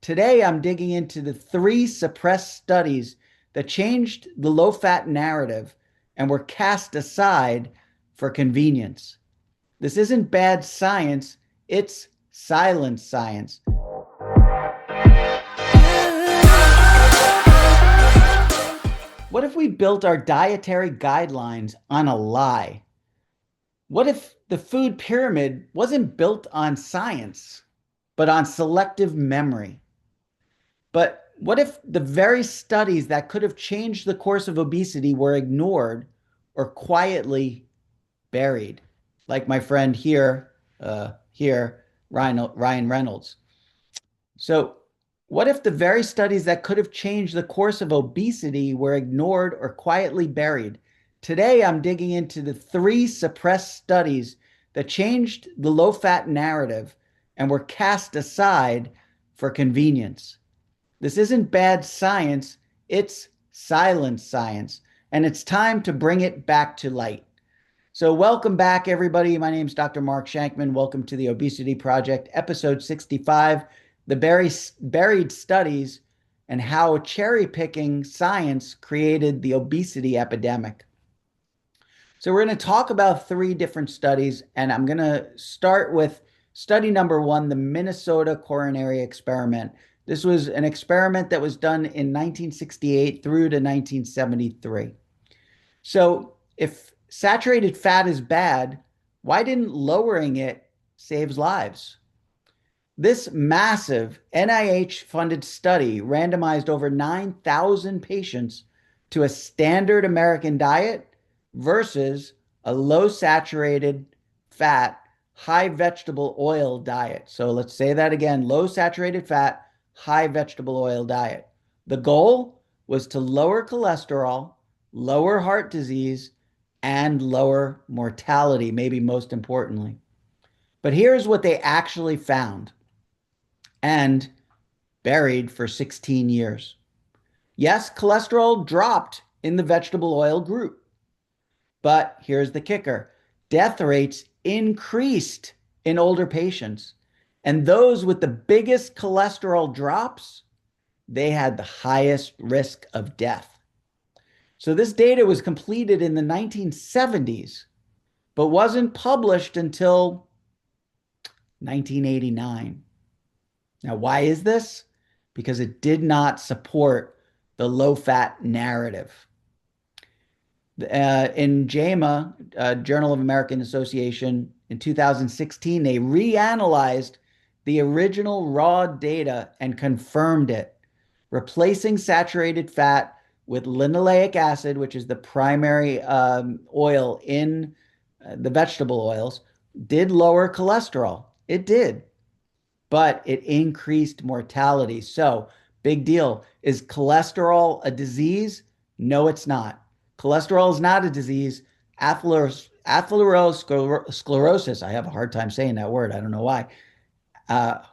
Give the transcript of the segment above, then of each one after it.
Today, I'm digging into the three suppressed studies that changed the low-fat narrative and were cast aside for convenience. This isn't bad science, it's silent science. What if we built our dietary guidelines on a lie? What if the food pyramid wasn't built on science, but on selective memory? But what if the very studies that could have changed the course of obesity were ignored or quietly buried? Like my friend here, Ryan Reynolds. So, what if the very studies that could have changed the course of obesity were ignored or quietly buried? Today, I'm digging into the three suppressed studies that changed the low-fat narrative and were cast aside for convenience. This isn't bad science, it's silent science, and it's time to bring it back to light. So welcome back, everybody. My name is Dr. Mark Shankman. Welcome to the Obesity Project, episode 65, the buried studies and how cherry-picking science created the obesity epidemic. So we're going to talk about three different studies, and I'm going to start with study number one, the Minnesota coronary experiment. This was an experiment that was done in 1968 through to 1973. So if saturated fat is bad, why didn't lowering it save lives? This massive NIH-funded study randomized over 9,000 patients to a standard American diet versus a low saturated fat, high vegetable oil diet. So let's say that again, low saturated fat, high vegetable oil diet. The goal was to lower cholesterol, lower heart disease, and lower mortality, maybe most importantly. But here's what they actually found and buried for 16 years. Yes, cholesterol dropped in the vegetable oil group, but here's the kicker. Death rates increased in older patients, and those with the biggest cholesterol drops, they had the highest risk of death. So this data was completed in the 1970s, but wasn't published until 1989. Now, why is this? Because it did not support the low-fat narrative. In JAMA, Journal of American Association, in 2016, they reanalyzed the original raw data and confirmed it, replacing saturated fat with linoleic acid, which is the primary oil in the vegetable oils, did lower cholesterol. It did, but it increased mortality. So, big deal. Is cholesterol a disease? No, it's not. Cholesterol is not a disease. Atherosclerosis, I have a hard time saying that word. I don't know why.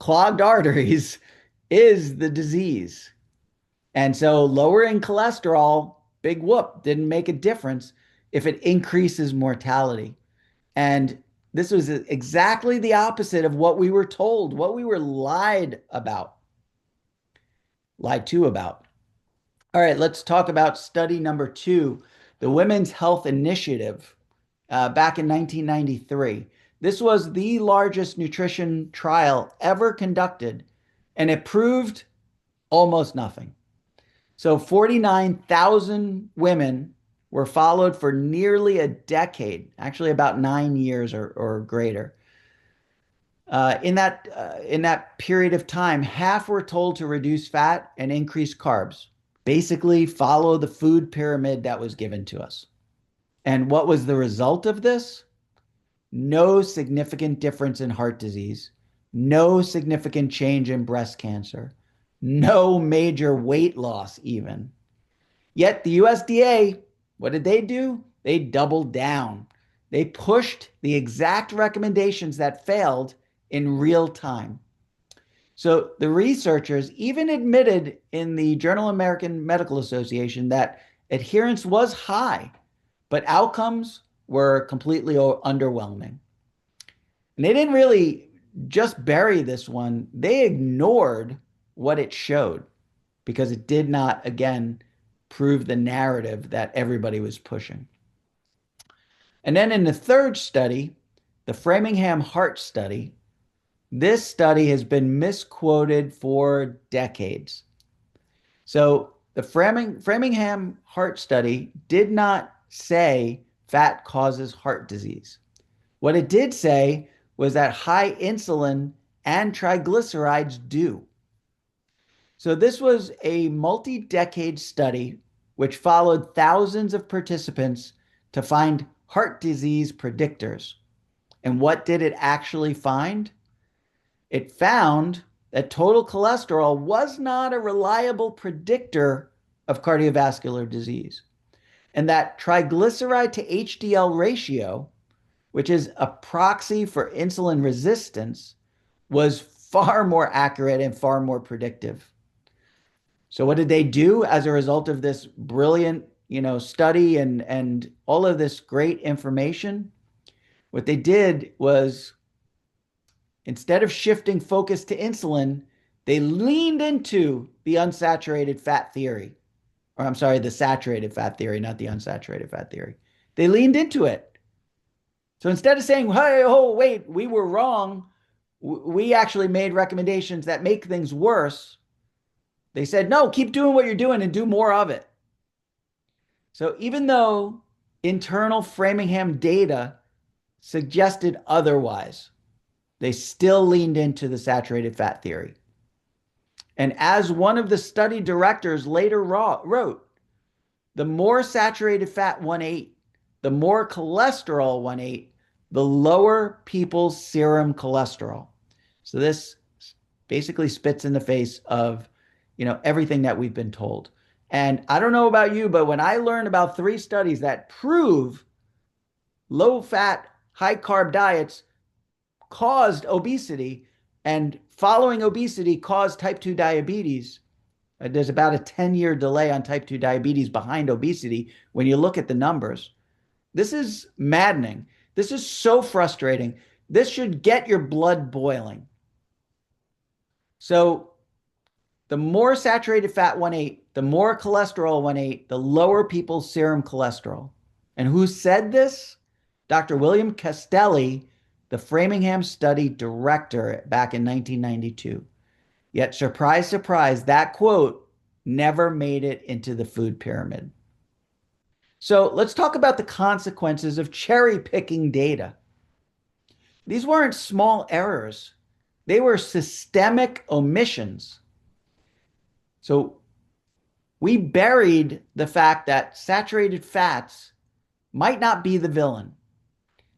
Clogged arteries is the disease. And so lowering cholesterol, big whoop, didn't make a difference if it increases mortality. And this was exactly the opposite of what we were told, what we were lied to about. All right, let's talk about study number two, the Women's Health Initiative, back in 1993. This was the largest nutrition trial ever conducted, and it proved almost nothing. So 49,000 women were followed for nearly a decade, actually about 9 years or greater. In that period of time, half were told to reduce fat and increase carbs, basically follow the food pyramid that was given to us. And what was the result of this? No significant difference in heart disease, no significant change in breast cancer, no major weight loss even. Yet the USDA, what did they do? They doubled down. They pushed the exact recommendations that failed in real time. So the researchers even admitted in the Journal of American Medical Association that adherence was high, but outcomes were completely underwhelming. And they didn't really just bury this one. They ignored what it showed because it did not, again, prove the narrative that everybody was pushing. And then in the third study, the Framingham Heart Study, this study has been misquoted for decades. So the Framingham Heart Study did not say fat causes heart disease. What it did say was that high insulin and triglycerides do. So this was a multi-decade study which followed thousands of participants to find heart disease predictors. And what did it actually find? It found that total cholesterol was not a reliable predictor of cardiovascular disease, and that triglyceride to HDL ratio, which is a proxy for insulin resistance, was far more accurate and far more predictive. So what did they do as a result of this brilliant, study and all of this great information? What they did was, instead of shifting focus to insulin, they leaned into the unsaturated fat theory. Or I'm sorry, the saturated fat theory, not the unsaturated fat theory. They leaned into it. So instead of saying, hey, oh, wait, we were wrong, we actually made recommendations that make things worse, they said, no, keep doing what you're doing and do more of it. So even though internal Framingham data suggested otherwise, they still leaned into the saturated fat theory. And as one of the study directors later wrote, the more saturated fat one ate, the more cholesterol one ate, the lower people's serum cholesterol. So this basically spits in the face of, everything that we've been told. And I don't know about you, but when I learned about 3 studies that prove low fat, high carb diets caused obesity and following obesity caused type 2 diabetes, there's about a 10-year delay on type 2 diabetes behind obesity when you look at the numbers. This is maddening. This is so frustrating. This should get your blood boiling. So the more saturated fat one ate, the more cholesterol one ate, the lower people's serum cholesterol. And who said this? Dr. William Castelli, the Framingham study director back in 1992. Yet, surprise, surprise, that quote never made it into the food pyramid. So let's talk about the consequences of cherry picking data. These weren't small errors. They were systemic omissions. So we buried the fact that saturated fats might not be the villain,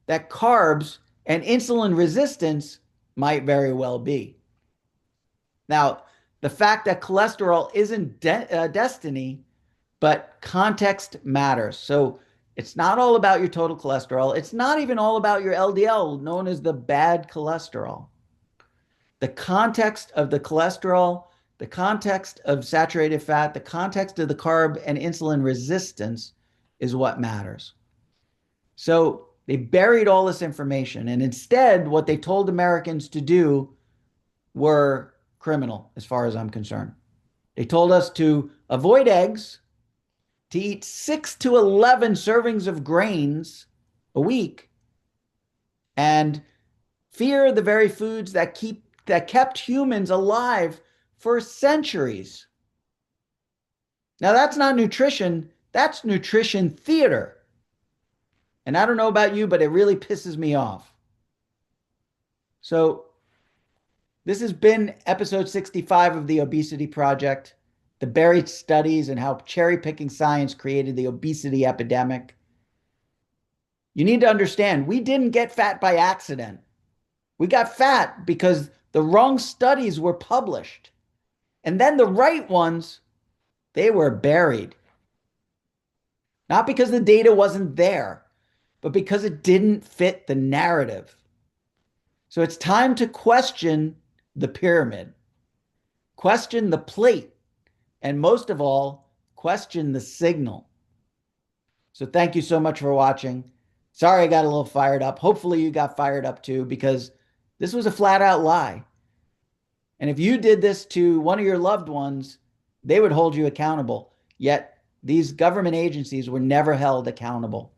that carbs and insulin resistance might very well be. Now, the fact that cholesterol isn't destiny, but context matters. So it's not all about your total cholesterol. It's not even all about your LDL, known as the bad cholesterol. The context of the cholesterol, the context of saturated fat, the context of the carb and insulin resistance is what matters. So they buried all this information, and instead what they told Americans to do were criminal as far as I'm concerned. They told us to avoid eggs, to eat 6 to 11 servings of grains a week, and fear the very foods that kept humans alive for centuries. Now, that's not nutrition, that's nutrition theater. And I don't know about you, but it really pisses me off. So, this has been episode 65 of the Obesity Project, the buried studies and how cherry-picking science created the obesity epidemic. You need to understand, we didn't get fat by accident. We got fat because the wrong studies were published. And then the right ones, they were buried. Not because the data wasn't there, but because it didn't fit the narrative. So it's time to question the pyramid, question the plate, and most of all, question the signal. So thank you so much for watching. Sorry I got a little fired up. Hopefully you got fired up too, because this was a flat out lie. And if you did this to one of your loved ones, they would hold you accountable. Yet these government agencies were never held accountable.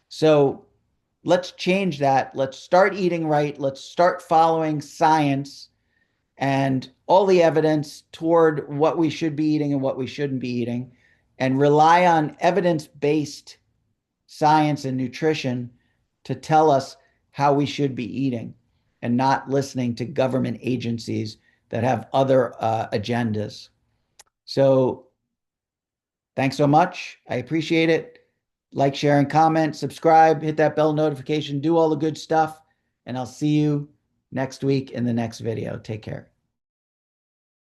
So let's change that. Let's start eating right. Let's start following science and all the evidence toward what we should be eating and what we shouldn't be eating, and rely on evidence-based science and nutrition to tell us how we should be eating and not listening to government agencies that have other agendas. So thanks so much. I appreciate it. Like, share, and comment, subscribe, hit that bell notification, do all the good stuff. And I'll see you next week in the next video. Take care.